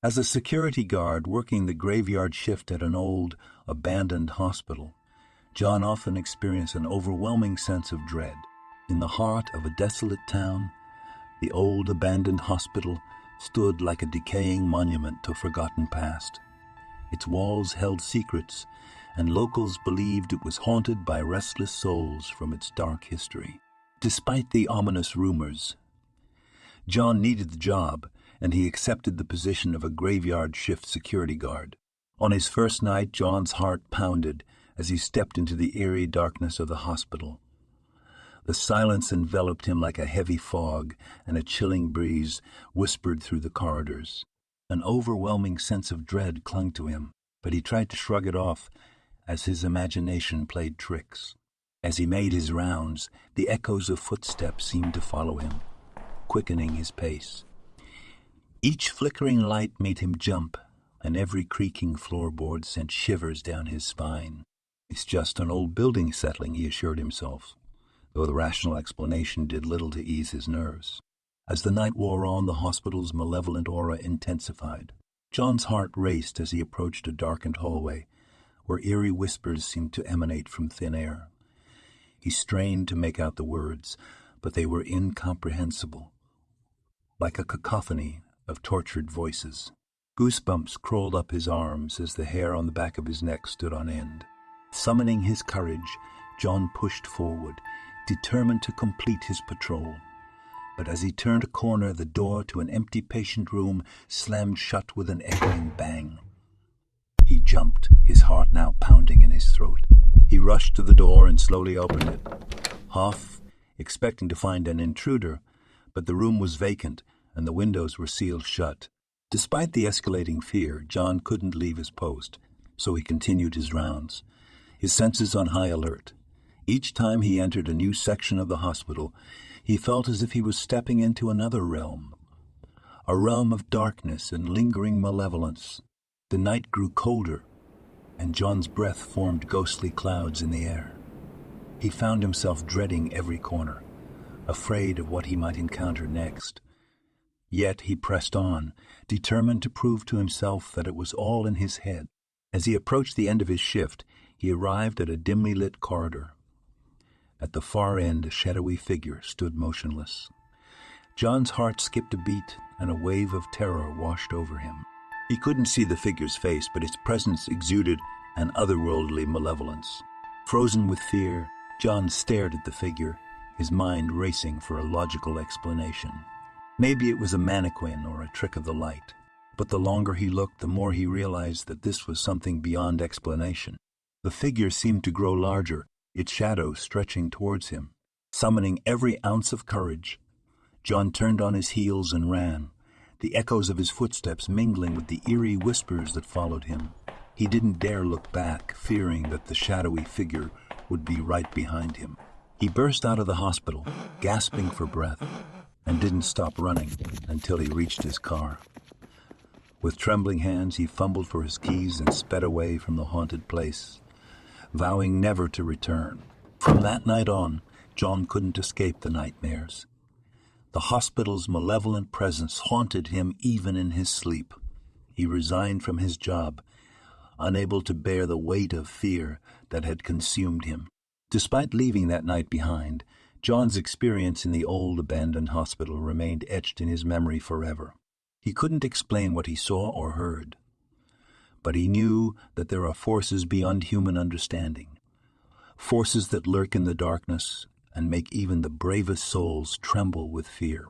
As a security guard working the graveyard shift at an old, abandoned hospital, John often experienced an overwhelming sense of dread. In the heart of a desolate town, the old abandoned hospital stood like a decaying monument to a forgotten past. Its walls held secrets, and locals believed it was haunted by restless souls from its dark history. Despite the ominous rumors, John needed the job, and he accepted the position of a graveyard shift security guard. On his first night, John's heart pounded as he stepped into the eerie darkness of the hospital. The silence enveloped him like a heavy fog, and a chilling breeze whispered through the corridors. An overwhelming sense of dread clung to him, but he tried to shrug it off as his imagination played tricks. As he made his rounds, the echoes of footsteps seemed to follow him, quickening his pace. Each flickering light made him jump, and every creaking floorboard sent shivers down his spine. "It's just an old building settling," he assured himself, though the rational explanation did little to ease his nerves. As the night wore on, the hospital's malevolent aura intensified. John's heart raced as he approached a darkened hallway, where eerie whispers seemed to emanate from thin air. He strained to make out the words, but they were incomprehensible, like a cacophony of tortured voices. Goosebumps crawled up his arms as the hair on the back of his neck stood on end. Summoning his courage, John pushed forward, determined to complete his patrol. But as he turned a corner, the door to an empty patient room slammed shut with an echoing bang. He jumped, his heart now pounding in his throat. He rushed to the door and slowly opened it, half expecting to find an intruder, but the room was vacant and the windows were sealed shut. Despite the escalating fear, John couldn't leave his post, so he continued his rounds, his senses on high alert. Each time he entered a new section of the hospital, he felt as if he was stepping into another realm, a realm of darkness and lingering malevolence. The night grew colder, and John's breath formed ghostly clouds in the air. He found himself dreading every corner, afraid of what he might encounter next. Yet he pressed on, determined to prove to himself that it was all in his head. As he approached the end of his shift, he arrived at a dimly lit corridor. At the far end, a shadowy figure stood motionless. John's heart skipped a beat, and a wave of terror washed over him. He couldn't see the figure's face, but its presence exuded an otherworldly malevolence. Frozen with fear, John stared at the figure, his mind racing for a logical explanation. Maybe it was a mannequin or a trick of the light, but the longer he looked, the more he realized that this was something beyond explanation. The figure seemed to grow larger, its shadow stretching towards him. Summoning every ounce of courage, John turned on his heels and ran, the echoes of his footsteps mingling with the eerie whispers that followed him. He didn't dare look back, fearing that the shadowy figure would be right behind him. He burst out of the hospital, gasping for breath, and didn't stop running until he reached his car. With trembling hands, he fumbled for his keys and sped away from the haunted place, vowing never to return. From that night on, John couldn't escape the nightmares. The hospital's malevolent presence haunted him even in his sleep. He resigned from his job, unable to bear the weight of fear that had consumed him. Despite leaving that night behind, John's experience in the old abandoned hospital remained etched in his memory forever. He couldn't explain what he saw or heard, but he knew that there are forces beyond human understanding, forces that lurk in the darkness and make even the bravest souls tremble with fear.